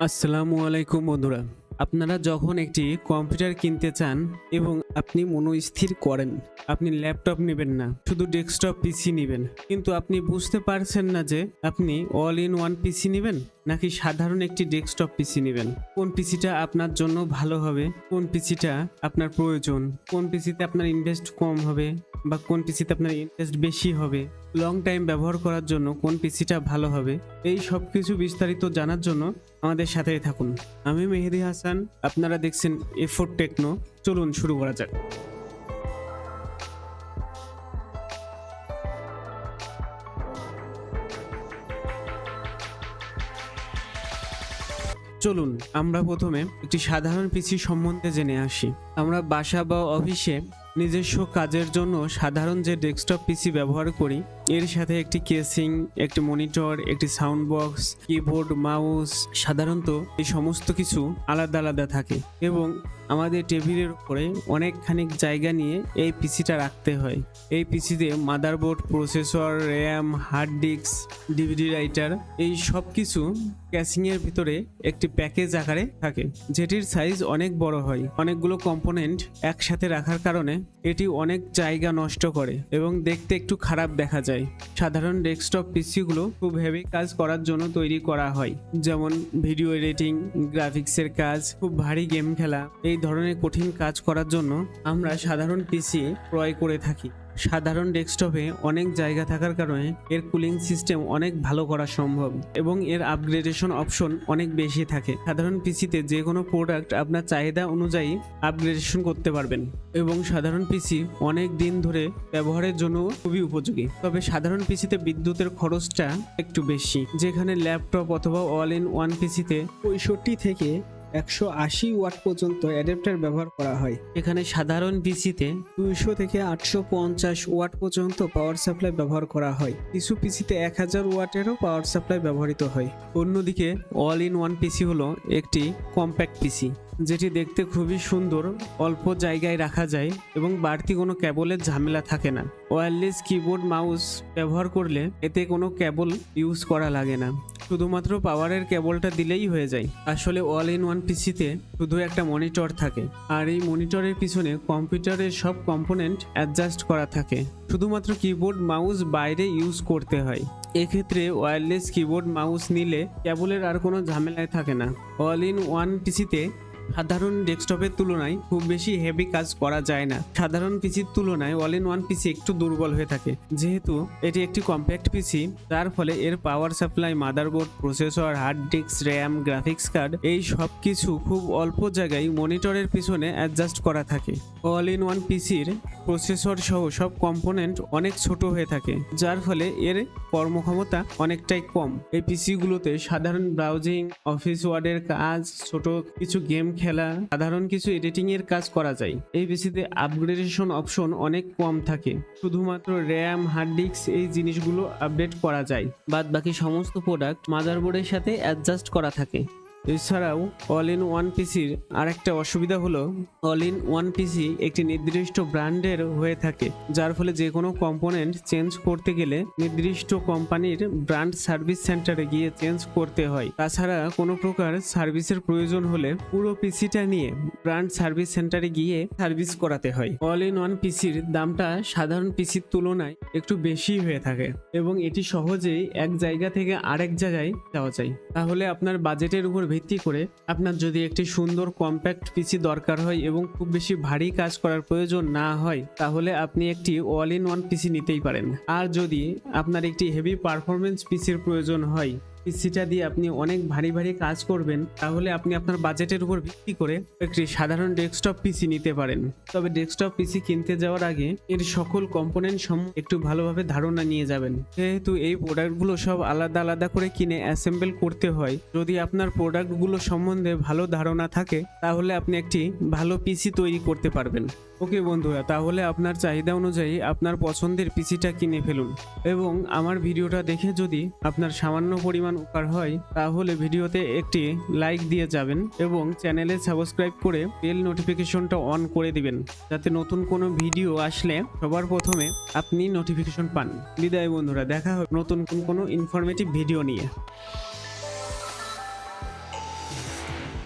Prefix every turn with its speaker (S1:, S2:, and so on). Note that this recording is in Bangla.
S1: আসসালামু আলাইকুম বন্ধুরা। আপনারা যখন একটি কম্পিউটার কিনতে চান এবং আপনি মনস্থির করেন আপনি ল্যাপটপ নেবেন না, শুধু ডেস্কটপ পিসি নেবেন, কিন্তু আপনি বুঝতে পারছেন না যে আপনি অল ইন ওয়ান পিসি নেবেন নাকি সাধারণ একটি ডেস্কটপ পিসি নেবেন। কোন পিসিটা আপনার জন্য ভালো হবে, কোন পিসিটা আপনার প্রয়োজন, কোন পিসিতে আপনার ইনভেস্ট কম হবে বা কোন পিসিতে আপনার ইনভেস্ট বেশি হবে, লং টাইম ব্যবহার করার জন্য কোন পিসিটা ভালো হবে, এই সব কিছু বিস্তারিত জানার জন্য আমাদের সাথেই থাকুন। আমি মেহেদি হাসান, আপনারা দেখছেন এফোর্ট টেকনো। চলুন শুরু করা যাক। চলুন আমরা প্রথমে একটি সাধারণ পিসি সম্বন্ধে জেনে আসি। আমরা বাসা বা অফিসে নিজস্ব কাজের জন্য সাধারণ যে ডেস্কটপ পিসি ব্যবহার করি, এর সাথে একটি কেসিং, একটি মনিটর, একটি সাউন্ড বক্স, কিবোর্ড, মাউস, সাধারণত এই সমস্ত কিছু আলাদা আলাদা থাকে এবং আমাদের টেবিলের উপরে অনেকখানি জায়গা নিয়ে এই পিসিটা রাখতে হয়। এই পিসিতে motherboard, processor, RAM, hard disk, DVD writer, এই সব কিছু ক্যাসিংয়ের ভিতরে একটি প্যাকেজ আকারে থাকে, যেটির সাইজ অনেক বড় হয়। অনেকগুলো কম্পোনেন্ট একসাথে রাখার কারণে এটি অনেক জায়গা নষ্ট করে এবং দেখতে একটু খারাপ দেখা যায়। সাধারণ ডেস্কটপ পিসিগুলো খুব হেভি কাজ করার জন্য তৈরি করা হয়, যেমন ভিডিও এডিটিং, গ্রাফিক্সের কাজ, খুব ভারী গেম খেলা, এই ধরনের কঠিন কাজ করার জন্য আমরা সাধারণ পিসি ক্রয় করে থাকি। সাধারণ ডেস্কটপে অনেক জায়গা থাকার কারণে এর কুলিং সিস্টেম অনেক ভালো করা সম্ভব এবং এর আপগ্রেডেশন অপশন অনেক বেশি থাকে। সাধারণ পিসিতে যে কোনো প্রোডাক্ট আপনার চাহিদা অনুযায়ী আপগ্রেডেশন করতে পারবেন এবং সাধারণ পিসি অনেক দিন ধরে ব্যবহারের জন্য খুবই উপযোগী। তবে সাধারণ পিসিতে বিদ্যুতের খরচটা একটু বেশি, যেখানে ল্যাপটপ অথবা অল ইন ওয়ান পিসিতে 65 থেকে 180 ওয়াট পর্যন্ত অ্যাডাপ্টার ব্যবহার করা হয়। এখানে সাধারণ পিসিতে 200 থেকে 850 ওয়াট পর্যন্ত পাওয়ার সাপ্লাই ব্যবহার করা হয়। কিছু পিসিতে 1000 ওয়াটেরও পাওয়ার সাপ্লাই ব্যবহৃত হয়। অন্যদিকে অল ইন ওয়ান পিসি হলো একটি কম্প্যাক্ট পিসি, যেটি দেখতে খুবই সুন্দর, অল্প জায়গায় রাখা যায় এবং বাড়তি কোনো কেবলের ঝামেলা থাকে না। ওয়্যারলেস কিবোর্ড, মাউস ব্যবহার করলে এতে কোনো কেবল ইউজ করা লাগে না, শুধুমাত্র পাওয়ারের কেবলটা দিলেই হয়ে যায়। আসলে অল ইন ওয়ান পিসিতে শুধু একটা মনিটর থাকে, আর এই মনিটরের পিছনে কম্পিউটারের সব কম্পোনেন্ট অ্যাডজাস্ট করা থাকে। শুধুমাত্র কিবোর্ড, মাউস বাইরে ইউজ করতে হয়। এক্ষেত্রে ওয়্যারলেস কিবোর্ড, মাউস নিলে কেবলের আর কোনো ঝামেলায় থাকে না। অল ইন ওয়ান পিসিতে সাধারণ ডেস্কটপের তুলনায় খুব বেশি হেভি কাজ করা যায় না। সাধারণ পিসির তুলনায় অল ইন ওয়ান পিসি একটু দুর্বল হয়ে থাকে, যেহেতু এটি একটি কম্প্যাক্ট পিসি, যার ফলে এর power supply, motherboard, processor, hard disk, RAM, graphics card, এই সব কিছু খুব অল্প জায়গায় মনিটরের পিছনে অ্যাডজাস্ট করা থাকে। অল ইন ওয়ান পিসির প্রসেসর সহ সব কম্পোনেন্ট অনেক ছোট হয়ে থাকে, যার ফলে এর কর্মক্ষমতা অনেকটাই কম। এই পিসিগুলোতে সাধারণ ব্রাউজিং, অফিস ওয়ার্ডের কাজ, ছোট কিছু গেম খেলা, সাধারণ কিছু এডিটিং এর কাজ করা যায়। এই পিসিতে আপগ্রেডেশন অপশন অনেক কম থাকে, শুধুমাত্র র্যাম, হার্ড ডিস্ক, এই জিনিসগুলো আপডেট করা যায়। বাদ বাকি সমস্ত প্রোডাক্ট মাদারবোর্ডের সাথে অ্যাডজাস্ট করা থাকে। এছাড়াও অল ইন ওয়ান পিসির আরেকটা অসুবিধা হলো অল ইন ওয়ান পিসি একটি নির্দিষ্ট ব্র্যান্ডের হয়ে থাকে, যার ফলে যে কোনো কম্পোনেন্ট চেঞ্জ করতে গেলে নির্দিষ্ট কোম্পানির ব্র্যান্ড সার্ভিস সেন্টারে গিয়ে চেঞ্জ করতে হয়। তাছাড়া কোনো প্রকার সার্ভিসের প্রয়োজন হলে পুরো পিসিটা নিয়ে ব্র্যান্ড সার্ভিস সেন্টারে গিয়ে সার্ভিস করাতে হয়। অল ইন ওয়ান পিসির দামটা সাধারণ পিসির তুলনায় একটু বেশি হয়ে থাকে এবং এটি সহজেই এক জায়গা থেকে আরেক জায়গায় যাওয়া যায়। তাহলে আপনার বাজেটের উপর ভিত্তি করে আপনার যদি একটি সুন্দর কম্প্যাক্ট পিসি দরকার হয় এবং খুব বেশি ভারী কাজ করার প্রয়োজন না হয়, তাহলে আপনি একটি অল ইন ওয়ান পিসি নিতেই পারেন। আর যদি আপনার একটি হেভি পারফরমেন্স পিসির প্রয়োজন হয়, পিসিটা দিয়ে আপনি অনেক ভারী ভারী কাজ করবেন, তাহলে আপনি আপনার বাজেটের উপর ভিত্তি করে একটি সাধারণ ডেস্কটপ পিসি নিতে পারেন। তবে ডেস্কটপ পিসি কিনতে যাওয়ার আগে এর সকল কম্পোনেন্ট সম্বন্ধে একটু ভালোভাবে ধারণা নিয়ে যাবেন, যেহেতু এই প্রোডাক্টগুলো সব আলাদা আলাদা করে কিনে অ্যাসেম্বল করতে হয়। যদি আপনার প্রোডাক্টগুলো সম্বন্ধে ভালো ধারণা থাকে, তাহলে আপনি একটি ভালো পিসি তৈরি করতে পারবেন। ওকে বন্ধুরা, তাহলে আপনার চাহিদা অনুযায়ী আপনার পছন্দের পিসিটা কিনে ফেলুন এবং আমার ভিডিওটা দেখে যদি আপনার সামান্য পরিমাণ উপকার হয়, তাহলে ভিডিওতে একটি লাইক দিয়ে যাবেন এবং চ্যানেলে সাবস্ক্রাইব করে বেল নোটিফিকেশনটা অন করে দিবেন, যাতে নতুন কোনো ভিডিও আসলে সবার প্রথমে আপনি নোটিফিকেশন পান। বিদায় বন্ধুরা, দেখা হবে নতুন কোনো ইনফরমেটিভ ভিডিও নিয়ে।